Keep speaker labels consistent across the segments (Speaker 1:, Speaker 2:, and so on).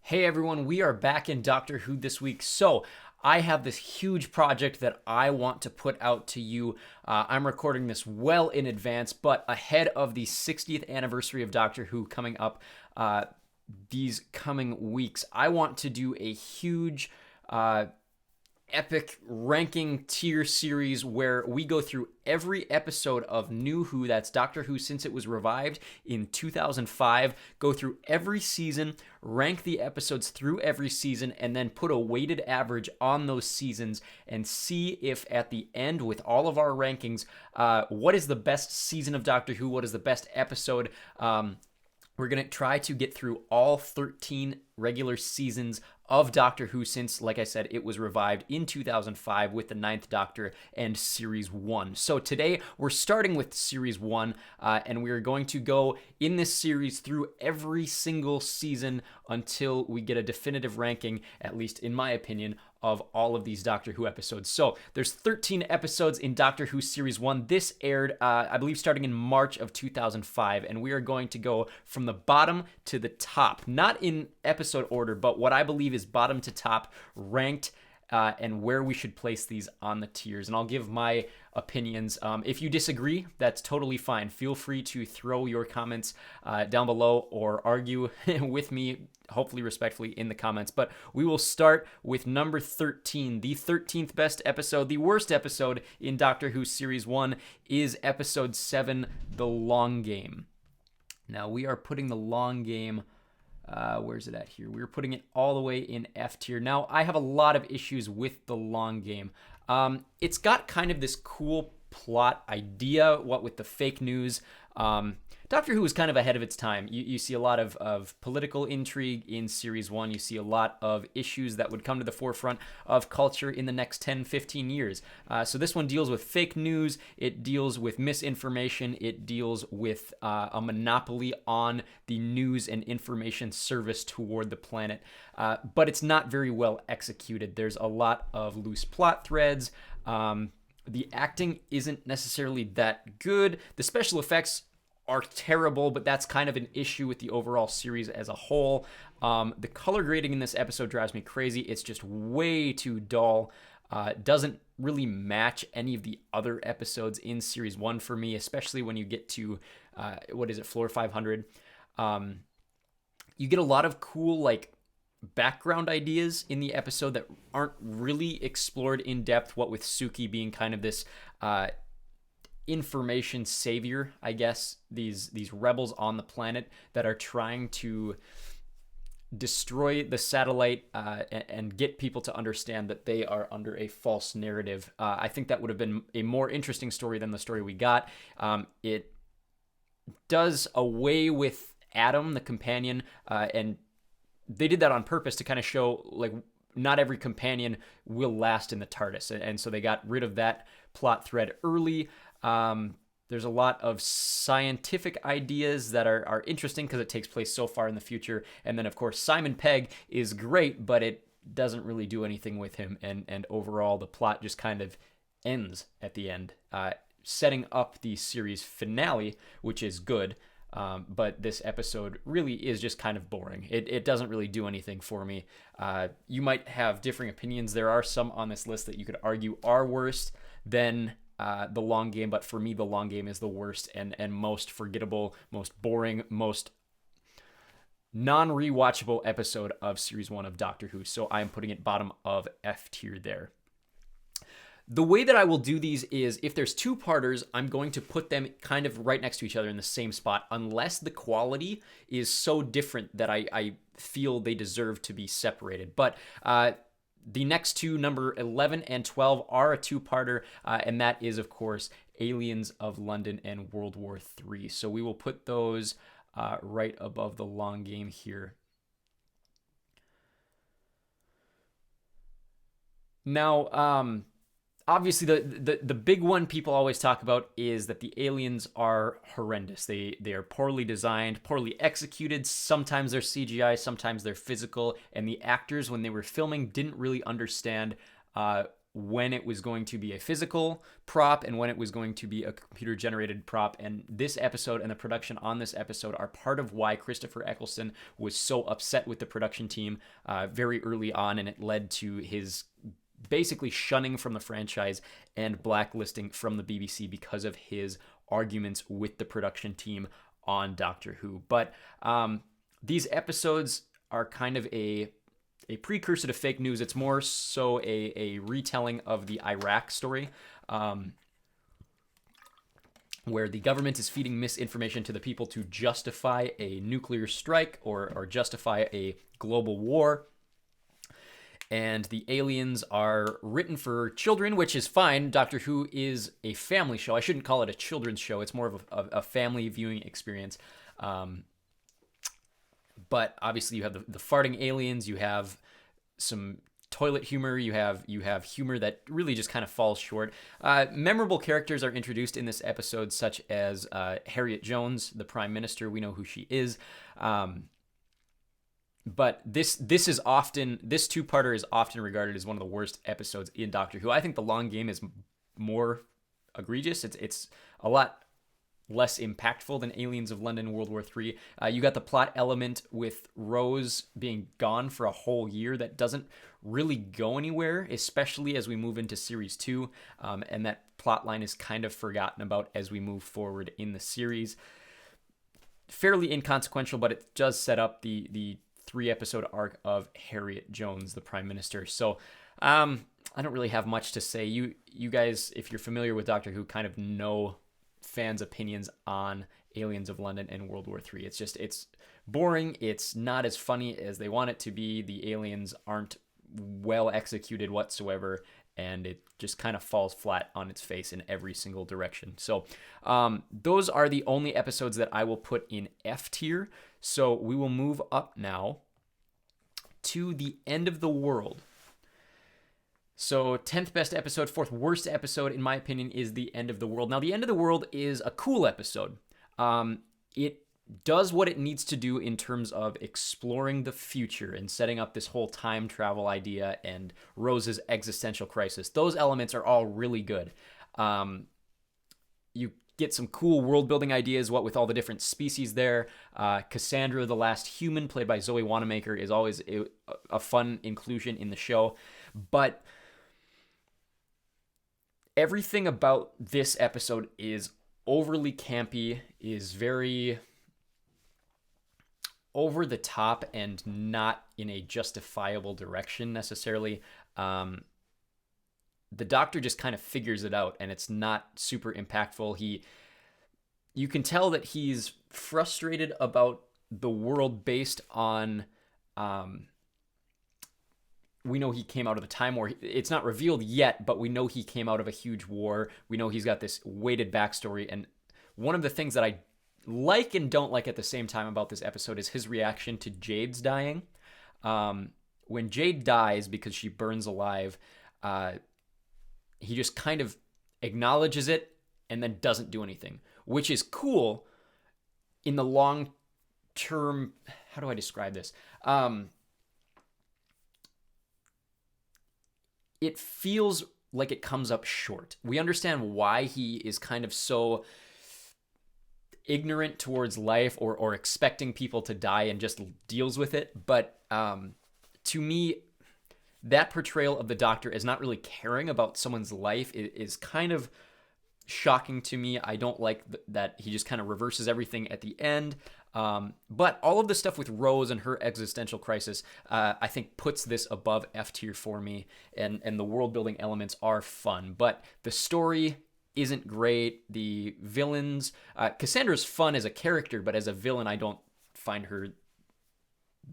Speaker 1: Hey everyone, we are back in Doctor Who this week. So, I have this huge project that I want to put out to you. I'm recording this well in advance, but ahead of the 60th anniversary of Doctor Who coming up these coming weeks, I want to do a huge epic ranking tier series where we go through every episode of New Who, that's Doctor Who since it was revived in 2005, go through every season, rank the episodes through every season, and then put a weighted average on those seasons and see if at the end, with all of our rankings, what is the best season of Doctor Who, what is the best episode. We're going to try to get through all 13 regular seasons of Doctor Who since, like I said, it was revived in 2005 with the Ninth Doctor and Series 1. So today we're starting with Series 1, and we're going to go in this series through every single season until we get a definitive ranking, at least in my opinion, of all of these Doctor Who episodes. So there's 13 episodes in Doctor Who Series 1. This aired, I believe, starting in March of 2005, and we are going to go from the bottom to the top, not in episode order, but what I believe is bottom to top, ranked, and where we should place these on the tiers. And I'll give my opinions. If you disagree, that's totally fine. Feel free to throw your comments down below or argue with me, hopefully respectfully, in the comments. But we will start with number 13, the 13th best episode. The worst episode in Doctor Who Series 1 is episode 7, The Long Game. Now, we are putting the long game... where's it at here? We're putting it all the way in F tier. Now, I have a lot of issues with the long game. It's got kind of this cool plot idea, what with the fake news. Doctor Who is kind of ahead of its time. You see a lot of political intrigue in Series 1. You see a lot of issues that would come to the forefront of culture in the next 10, 15 years. So this one deals with fake news. It deals with misinformation. It deals with a monopoly on the news and information service toward the planet. But it's not very well executed. There's a lot of loose plot threads. The acting isn't necessarily that good. The special effects are terrible, but that's kind of an issue with the overall series as a whole. The color grading in this episode drives me crazy. It's just way too dull. Doesn't really match any of the other episodes in Series 1 for me, especially when you get to, Floor 500. You get a lot of cool, background ideas in the episode that aren't really explored in depth, what with Suki being kind of this information savior, I guess, these rebels on the planet that are trying to destroy the satellite and get people to understand that they are under a false narrative. I think that would have been a more interesting story than the story we got. It does away with Adam, the companion, and they did that on purpose to kind of show, not every companion will last in the TARDIS. And so they got rid of that plot thread early. There's a lot of scientific ideas that are interesting because it takes place so far in the future. And then, of course, Simon Pegg is great, but it doesn't really do anything with him. And overall, the plot just kind of ends at the end, setting up the series finale, which is good. But this episode really is just kind of boring. It doesn't really do anything for me. You might have differing opinions. There are some on this list that you could argue are worse than The Long Game, but for me, The Long Game is the worst and most forgettable, most boring, most non-rewatchable episode of Series 1 of Doctor Who. So I'm putting it bottom of F tier there. The way that I will do these is, if there's two-parters, I'm going to put them kind of right next to each other in the same spot, unless the quality is so different that I feel they deserve to be separated. But the next two, number 11 and 12, are a two-parter, and that is, of course, Aliens of London and World War III. So we will put those right above The Long Game here. Now, obviously, the big one people always talk about is that the aliens are horrendous. They are poorly designed, poorly executed. Sometimes they're CGI, sometimes they're physical. And the actors, when they were filming, didn't really understand when it was going to be a physical prop and when it was going to be a computer generated prop. And this episode and the production on this episode are part of why Christopher Eccleston was so upset with the production team very early on, and it led to his basically shunning from the franchise and blacklisting from the BBC because of his arguments with the production team on Doctor Who. But these episodes are kind of a precursor to fake news. It's more so a retelling of the Iraq story, where the government is feeding misinformation to the people to justify a nuclear strike or justify a global war. And the aliens are written for children, which is fine. Doctor Who is a family show. I shouldn't call it a children's show. It's more of a family viewing experience. But obviously you have the farting aliens, you have some toilet humor, you have humor that really just kind of falls short. Memorable characters are introduced in this episode, such as Harriet Jones, the Prime Minister. We know who she is. But this two-parter is often regarded as one of the worst episodes in Doctor Who. I think The Long Game is more egregious. It's a lot less impactful than Aliens of London World War III. You got the plot element with Rose being gone for a whole year that doesn't really go anywhere, especially as we move into Series 2, and that plot line is kind of forgotten about as we move forward in the series. Fairly inconsequential, but it does set up the 3-episode arc of Harriet Jones, the Prime Minister. So I don't really have much to say. You guys, if you're familiar with Doctor Who, kind of know fans' opinions on Aliens of London and World War III. It's boring. It's not as funny as they want it to be. The aliens aren't well executed whatsoever, and it just kind of falls flat on its face in every single direction. So those are the only episodes that I will put in F tier. So we will move up now to The End of the World. So 10th best episode, 4th worst episode, in my opinion, is The End of the World. Now, The End of the World is a cool episode. It does what it needs to do in terms of exploring the future and setting up this whole time travel idea and Rose's existential crisis. Those elements are all really good. You get some cool world building ideas, what with all the different species there. Cassandra, the last human, played by Zoe Wanamaker, is always a fun inclusion in the show. But everything about this episode is overly campy, is very over the top, and not in a justifiable direction necessarily. The Doctor just kind of figures it out, and it's not super impactful. You can tell that he's frustrated about the world based on, we know he came out of a time war. It's not revealed yet, but we know he came out of a huge war. We know he's got this weighted backstory, and one of the things that I like and don't like at the same time about this episode is his reaction to Jade's dying. When Jade dies because she burns alive, he just kind of acknowledges it and then doesn't do anything, which is cool in the long term. How do I describe this? It feels like it comes up short. We understand why he is kind of so ignorant towards life or expecting people to die and just deals with it. But to me, that portrayal of the Doctor as not really caring about someone's life is kind of shocking to me. I don't like that he just kind of reverses everything at the end. But all of the stuff with Rose and her existential crisis, I think puts this above F tier for me. And the world building elements are fun. But the story isn't great. The villains, Cassandra's fun as a character, but as a villain, I don't find her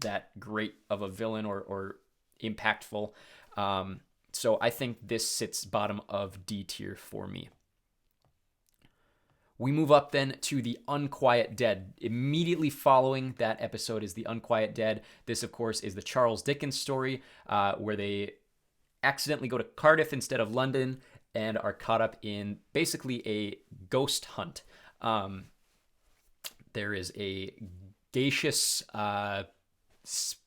Speaker 1: that great of a villain or impactful. So I think this sits bottom of D tier for me. We move up then to The Unquiet Dead. Immediately following that episode is The Unquiet Dead. This, of course, is the Charles Dickens story where they accidentally go to Cardiff instead of London and are caught up in basically a ghost hunt. There is a gaseous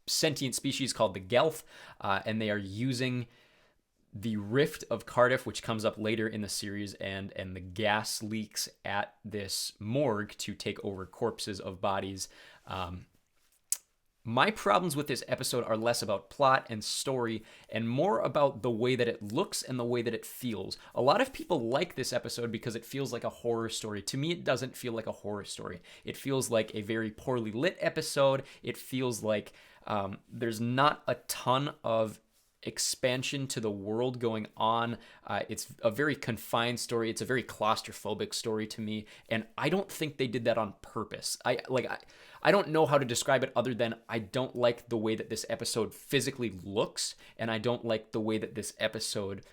Speaker 1: sentient species called the Gelf, and they are using the rift of Cardiff, which comes up later in the series, and the gas leaks at this morgue to take over corpses of bodies. My problems with this episode are less about plot and story and more about the way that it looks and the way that it feels. A lot of people like this episode because it feels like a horror story. To me, it doesn't feel like a horror story. It feels like a very poorly lit episode. It feels like there's not a ton of expansion to the world going on. It's a very confined story. It's a very claustrophobic story to me, and I don't think they did that on purpose. I don't know how to describe it other than I don't like the way that this episode physically looks, and I don't like the way that this episode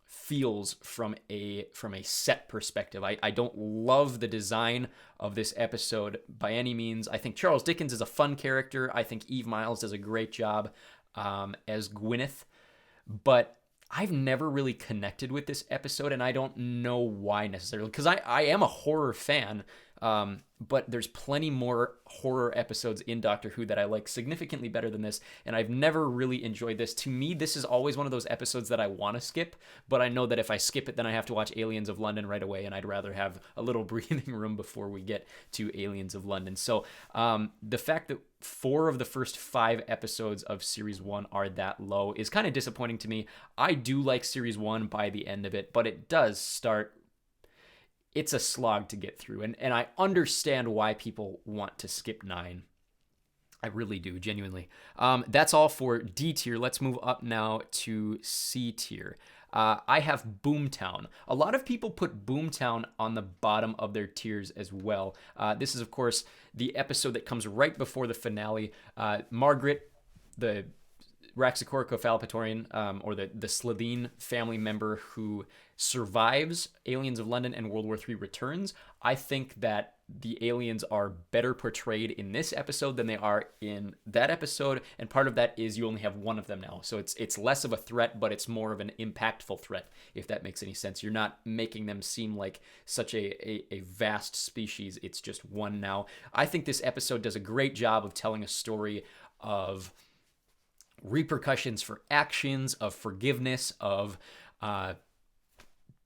Speaker 1: feels from a set perspective. I don't love the design of this episode by any means. I think Charles Dickens is a fun character. I think Eve Miles does a great job as Gwyneth, but I've never really connected with this episode, and I don't know why necessarily, because I am a horror fan, but there's plenty more horror episodes in Doctor Who that I like significantly better than this, and I've never really enjoyed this. To me, this is always one of those episodes that I want to skip, but I know that if I skip it, then I have to watch Aliens of London right away, and I'd rather have a little breathing room before we get to Aliens of London. So the fact that 4 of the first 5 episodes of Series 1 are that low is kind of disappointing to me. I do like Series 1 by the end of it, but it does start... It's a slog to get through, and I understand why people want to skip 9. I really do, genuinely. That's all for D tier. Let's move up now to C tier. I have Boomtown. A lot of people put Boomtown on the bottom of their tiers as well. This is, of course, the episode that comes right before the finale. Margaret, the Raxacoricofallapatorian, or the Slitheen family member who survives Aliens of London and World War III Returns. I think that the aliens are better portrayed in this episode than they are in that episode, and part of that is you only have one of them now, so it's less of a threat, but it's more of an impactful threat, if that makes any sense. You're not making them seem like such a vast species. It's just one now. I think this episode does a great job of telling a story of repercussions for actions, of forgiveness, of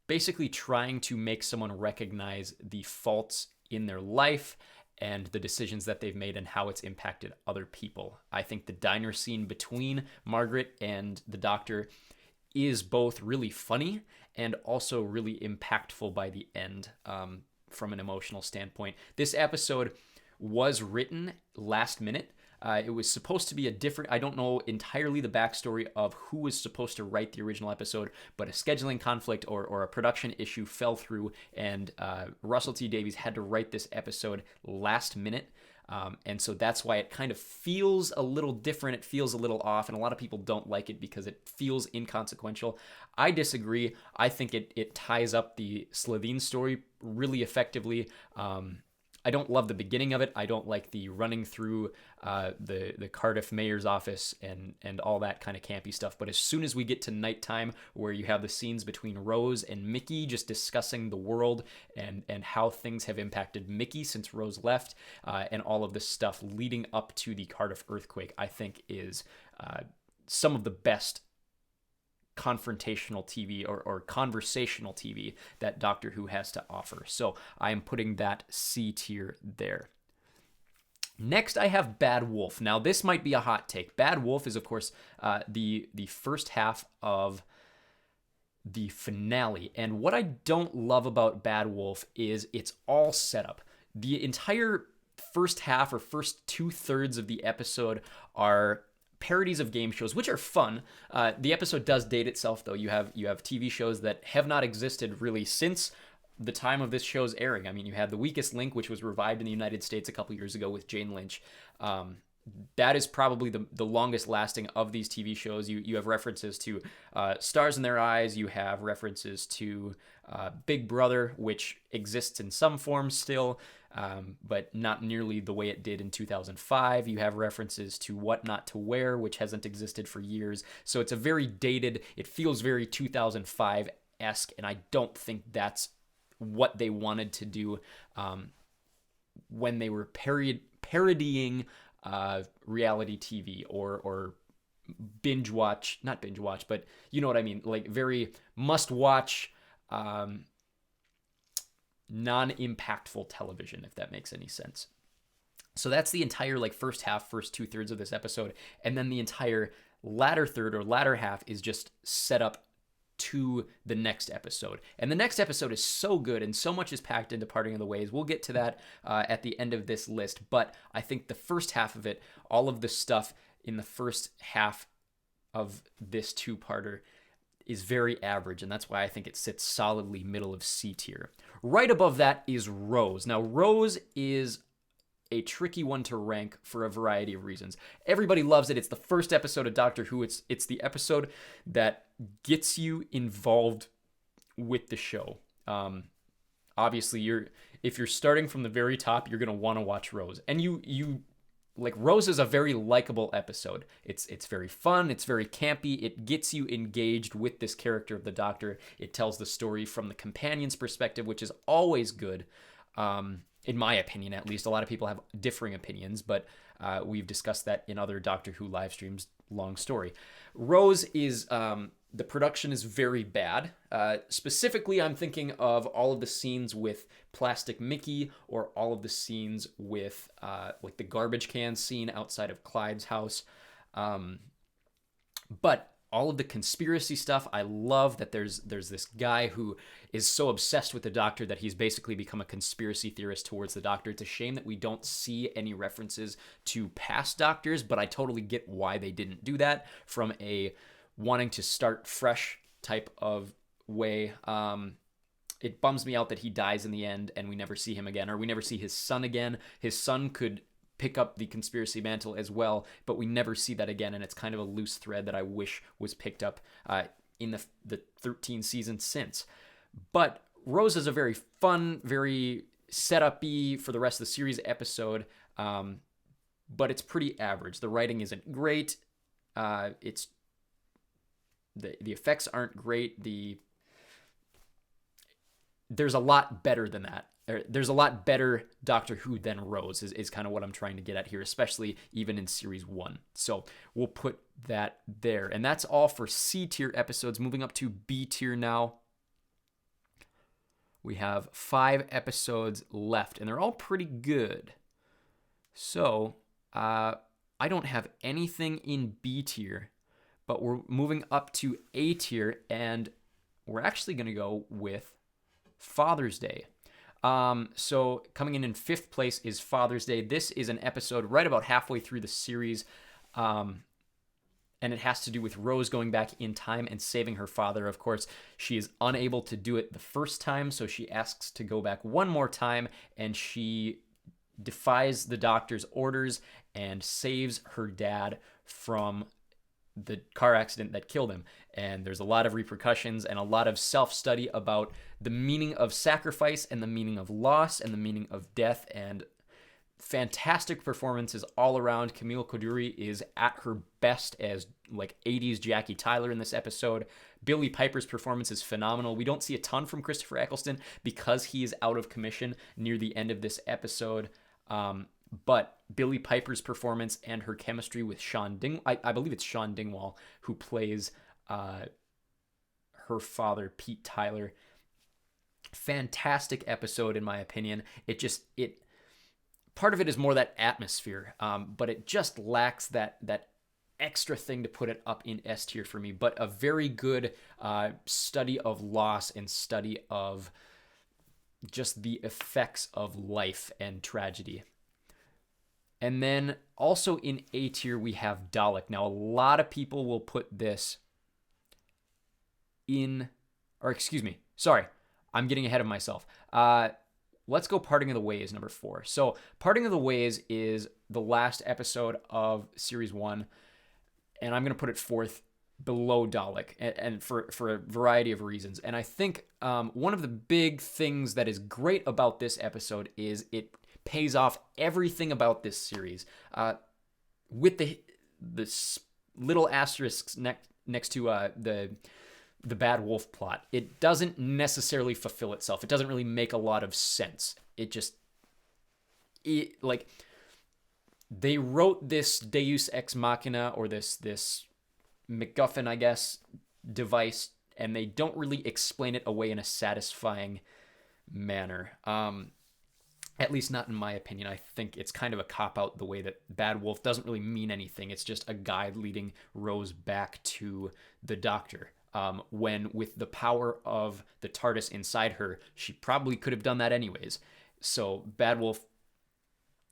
Speaker 1: basically trying to make someone recognize the faults in their life and the decisions that they've made and how it's impacted other people. I think the diner scene between Margaret and the Doctor is both really funny and also really impactful by the end, from an emotional standpoint. This episode was written last minute. It was supposed to be a different... I don't know entirely the backstory of who was supposed to write the original episode, but a scheduling conflict or a production issue fell through, and Russell T Davies had to write this episode last minute. And so that's why it kind of feels a little different. It feels a little off, and a lot of people don't like it because it feels inconsequential. I disagree. I think it ties up the Slitheen story really effectively. I don't love the beginning of it. I don't like the running through the Cardiff mayor's office and all that kind of campy stuff. But as soon as we get to nighttime, where you have the scenes between Rose and Mickey just discussing the world and how things have impacted Mickey since Rose left, and all of this stuff leading up to the Cardiff earthquake, I think is some of the best confrontational TV or conversational TV that Doctor Who has to offer. So I am putting that C tier there. Next, I have Bad Wolf. Now, this might be a hot take. Bad Wolf is, of course, the first half of the finale. And what I don't love about Bad Wolf is it's all setup. The entire first half or first 2/3 of the episode are parodies of game shows, which are fun. The episode does date itself, though. You have TV shows that have not existed really since the time of this show's airing. I mean, you had The Weakest Link, which was revived in the United States a couple years ago with Jane Lynch. That is probably the longest lasting of these TV shows. You have references to Stars in Their Eyes. You have references to Big Brother, which exists in some form still, but not nearly the way it did in 2005. You have references to What Not to Wear, which hasn't existed for years. So it's a very dated, it feels very 2005-esque, and I don't think that's what they wanted to do when they were parodying reality TV or not binge watch, but you know what I mean, like very must watch, non-impactful television, if that makes any sense. So that's the entire like first half, first 2/3 of this episode, and then the entire latter third or latter half is just set up to the next episode. And the next episode is so good, and so much is packed into Parting of the Ways. We'll get to that at the end of this list, but I think the first half of it, all of the stuff in the first half of this two-parter is very average, and that's why I think it sits solidly middle of C tier. Right above that is Rose. Now, Rose is a tricky one to rank for a variety of reasons. Everybody loves it. It's the first episode of Doctor Who. It's the episode that gets you involved with the show. Obviously, if you're starting from the very top, you're gonna want to watch Rose, and you like Rose is a very likable episode. It's very fun. It's very campy. It gets you engaged with this character of the Doctor. It tells the story from the companion's perspective, which is always good. In my opinion, at least. A lot of people have differing opinions, but we've discussed that in other Doctor Who live streams. Long story. Rose is, the production is very bad. Specifically, I'm thinking of all of the scenes with Plastic Mickey, or all of the scenes with like the garbage can scene outside of Clyde's house. But all of the conspiracy stuff, I love that there's this guy who is so obsessed with the Doctor that he's basically become a conspiracy theorist towards the Doctor. It's a shame that we don't see any references to past Doctors, but I totally get why they didn't do that from a wanting to start fresh type of way. It bums me out that he dies in the end and we never see him again, or we never see his son again. His son could pick up the conspiracy mantle as well, but we never see that again, and it's kind of a loose thread that I wish was picked up in the 13 seasons since. But Rose is a very fun, very set-up-y for the rest of the series episode, but it's pretty average. The writing isn't great. It's the effects aren't great. There's a lot better than that. There's a lot better Doctor Who than Rose is kind of what I'm trying to get at here, especially even in Series 1. So we'll put that there. And that's all for C tier episodes. Moving up to B tier now. We have 5 episodes left, and they're all pretty good. So I don't have anything in B tier, but we're moving up to A tier, and we're actually going to go with Father's Day. So coming in 5th place is Father's Day. This is an episode right about halfway through the series, and it has to do with Rose going back in time and saving her father. Of course, she is unable to do it the first time, so she asks to go back one more time, and she defies the Doctor's orders and saves her dad from the car accident that killed him. And there's a lot of repercussions and a lot of self-study about the meaning of sacrifice and the meaning of loss and the meaning of death, and fantastic performances all around. Camille Coduri is at her best as like 80s Jackie Tyler in this episode. Billy Piper's performance is phenomenal. We don't see a ton from Christopher Eccleston because he is out of commission near the end of this episode. But Billy Piper's performance and her chemistry with Sean I believe it's Sean Dingwall who plays her father, Pete Tyler. Fantastic episode in my opinion. Part of it is more that atmosphere, but it just lacks that extra thing to put it up in S tier for me. But a very good study of loss and study of just the effects of life and tragedy. And then also in A tier, we have Dalek. Now, a lot of people will put this in, or excuse me, sorry, I'm getting ahead of myself. Let's go Parting of the Ways, number 4. So Parting of the Ways is the last episode of Series 1, and I'm going to put it 4th below Dalek, and for a variety of reasons. And I think one of the big things that is great about this episode is it pays off everything about this series, with the little asterisks next to the Bad Wolf plot. It doesn't necessarily fulfill itself. It doesn't really make a lot of sense. Like they wrote this Deus Ex Machina, or this MacGuffin, I guess, device, and they don't really explain it away in a satisfying manner. At least not in my opinion. I think it's kind of a cop-out the way that Bad Wolf doesn't really mean anything. It's just a guide leading Rose back to the Doctor. When with the power of the TARDIS inside her, she probably could have done that anyways. So Bad Wolf,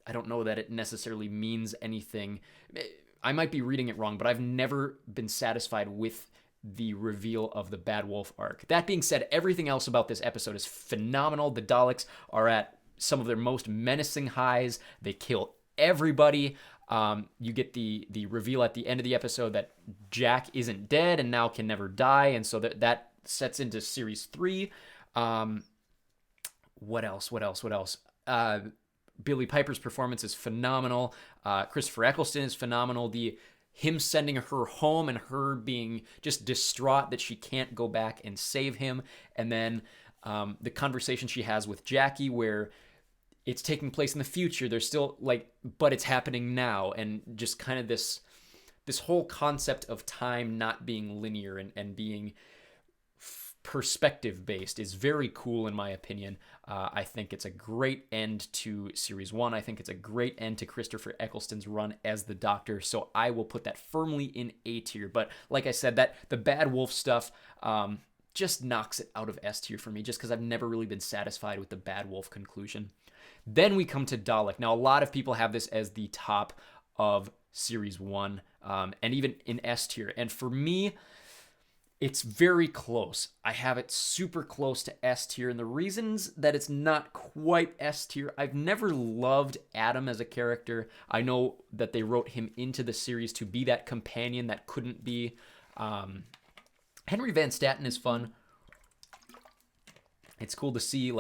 Speaker 1: I don't know that it necessarily means anything. I might be reading it wrong, but I've never been satisfied with the reveal of the Bad Wolf arc. That being said, everything else about this episode is phenomenal. The Daleks are at some of their most menacing highs. They kill everybody. You get the reveal at the end of the episode that Jack isn't dead and now can never die, and so that sets into series 3. What else? Billie Piper's performance is phenomenal. Christopher Eccleston is phenomenal. Him sending her home and her being just distraught that she can't go back and save him, and then the conversation she has with Jackie where it's taking place in the future. There's still but it's happening now, and just kind of this whole concept of time not being linear and being perspective based is very cool in my opinion. I think it's a great end to series 1. I think it's a great end to Christopher Eccleston's run as the Doctor. So I will put that firmly in A tier. But like I said, that the Bad Wolf stuff just knocks it out of S tier for me, just because I've never really been satisfied with the Bad Wolf conclusion. Then we come to Dalek. Now, a lot of people have this as the top of Series 1, and even in S tier. And for me, it's very close. I have it super close to S tier, and the reasons that it's not quite S tier, I've never loved Adam as a character. I know that they wrote him into the series to be that companion that couldn't be. Henry Van Staten is fun. It's cool to see,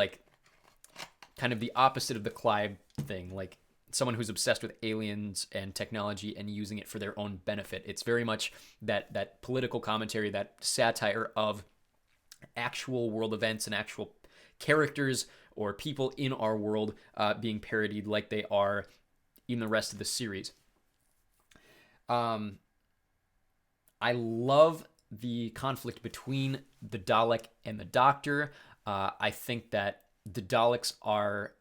Speaker 1: kind of the opposite of the Clive thing, someone who's obsessed with aliens and technology and using it for their own benefit. It's very much that political commentary, that satire of actual world events and actual characters or people in our world being parodied like they are in the rest of the series. I love the conflict between the Dalek and the Doctor. I think that the Daleks are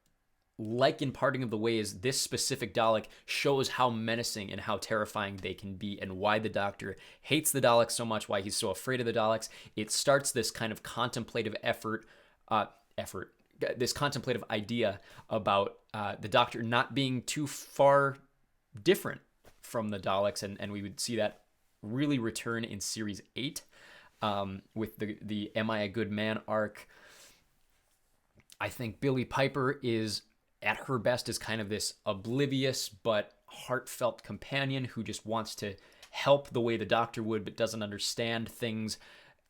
Speaker 1: in Parting of the Ways. This specific Dalek shows how menacing and how terrifying they can be, and why the Doctor hates the Daleks so much, why he's so afraid of the Daleks. It starts this kind of contemplative this contemplative idea about the Doctor not being too far different from the Daleks, and we would see that really return in Series 8 with the Am I a Good Man arc. I think Billie Piper is at her best as kind of this oblivious but heartfelt companion who just wants to help the way the Doctor would, but doesn't understand things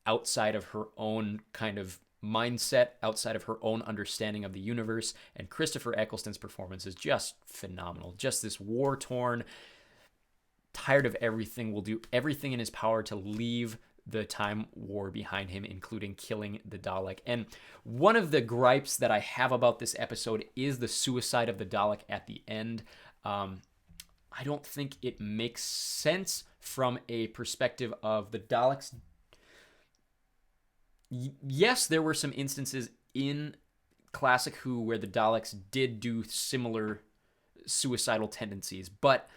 Speaker 1: outside of her own kind of mindset, outside of her own understanding of the universe. And Christopher Eccleston's performance is just phenomenal. Just this war-torn, tired of everything, will do everything in his power to leave the Time War behind him, including killing the Dalek. And one of the gripes that I have about this episode is the suicide of the Dalek at the end. I don't think it makes sense from a perspective of the Daleks. Yes, there were some instances in Classic Who where the Daleks did do similar suicidal tendencies, but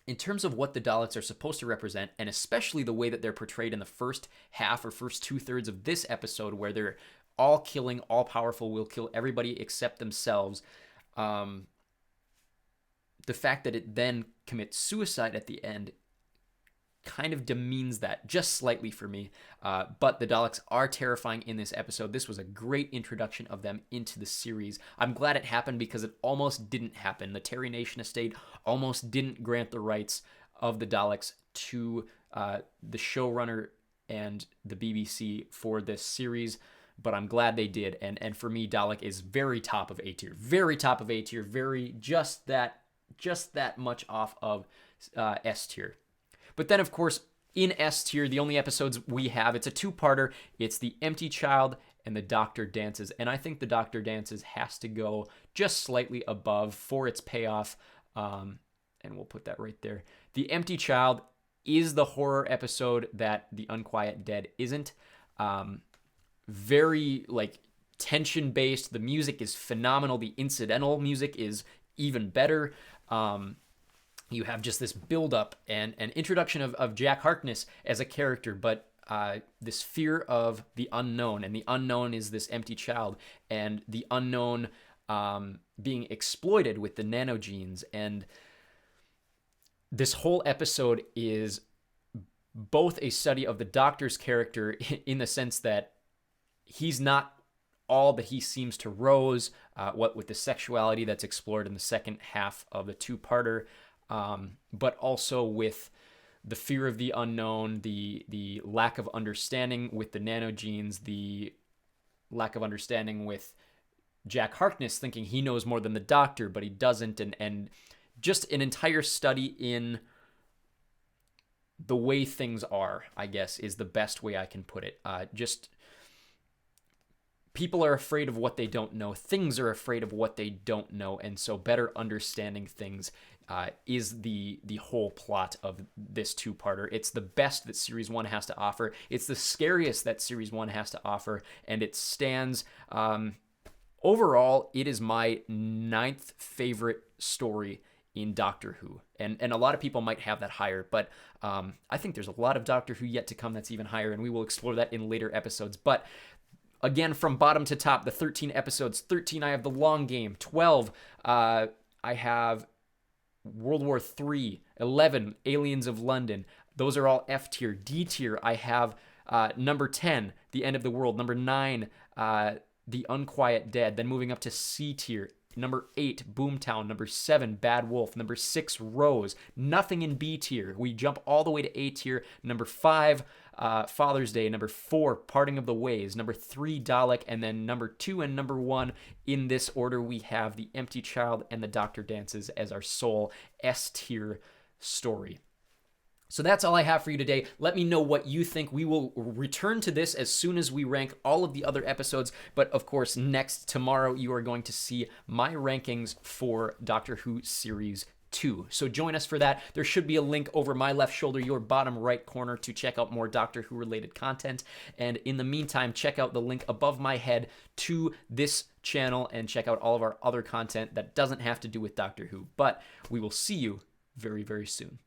Speaker 1: in terms of what the Daleks are supposed to represent, and especially the way that they're portrayed in the first half or first 2/3 of this episode, where they're all killing, all powerful, will kill everybody except themselves, the fact that it then commits suicide at the end kind of demeans that just slightly for me. But the Daleks are terrifying in this episode. This was a great introduction of them into the series. I'm glad it happened because it almost didn't happen. The Terry Nation estate almost didn't grant the rights of the Daleks to the showrunner and the BBC for this series, but I'm glad they did. And for me, Dalek is very top of A tier. Very top of A tier. Very just that much off of S tier. But then, of course, in S tier, the only episodes we have, it's a two-parter. It's The Empty Child and The Doctor Dances. And I think The Doctor Dances has to go just slightly above for its payoff. And we'll put that right there. The Empty Child, is the horror episode that The Unquiet Dead isn't. Very like tension based. The music is phenomenal. The incidental music is even better. You have just this build up and an introduction of Jack Harkness as a character, but this fear of the unknown, and the unknown is this empty child, and the unknown being exploited with the nanogenes. And this whole episode is both a study of the Doctor's character in the sense that he's not all that he seems to Rose, what with the sexuality that's explored in the second half of the two-parter, but also with the fear of the unknown, the lack of understanding with the nanogenes, the lack of understanding with Jack Harkness thinking he knows more than the Doctor, but he doesn't, and just an entire study in the way things are, I guess, is the best way I can put it. Just people are afraid of what they don't know. Things are afraid of what they don't know, and so better understanding things is the whole plot of this two-parter. It's the best that Series 1 has to offer. It's the scariest that Series 1 has to offer, and it stands... overall, it is my 9th favorite story in Doctor Who. And a lot of people might have that higher, but I think there's a lot of Doctor Who yet to come that's even higher, and we will explore that in later episodes. But again, from bottom to top, the 13 episodes. 13, I have The Long Game. 12, I have World War III. 11, Aliens of London. Those are all F tier. D tier, I have number 10, The End of the World. Number 9, The Unquiet Dead. Then moving up to C tier. Number 8, Boomtown. Number 7, Bad Wolf. Number 6, Rose. Nothing in B tier. We jump all the way to A tier. Number 5, Father's Day. Number 4, Parting of the Ways. Number 3, Dalek. And then number 2 and number 1, in this order, we have The Empty Child and The Doctor Dances as our sole S tier story. So that's all I have for you today. Let me know what you think. We will return to this as soon as we rank all of the other episodes. But of course, tomorrow, you are going to see my rankings for Doctor Who Series 2. So join us for that. There should be a link over my left shoulder, your bottom right corner, to check out more Doctor Who related content. And in the meantime, check out the link above my head to this channel and check out all of our other content that doesn't have to do with Doctor Who. But we will see you very, very soon.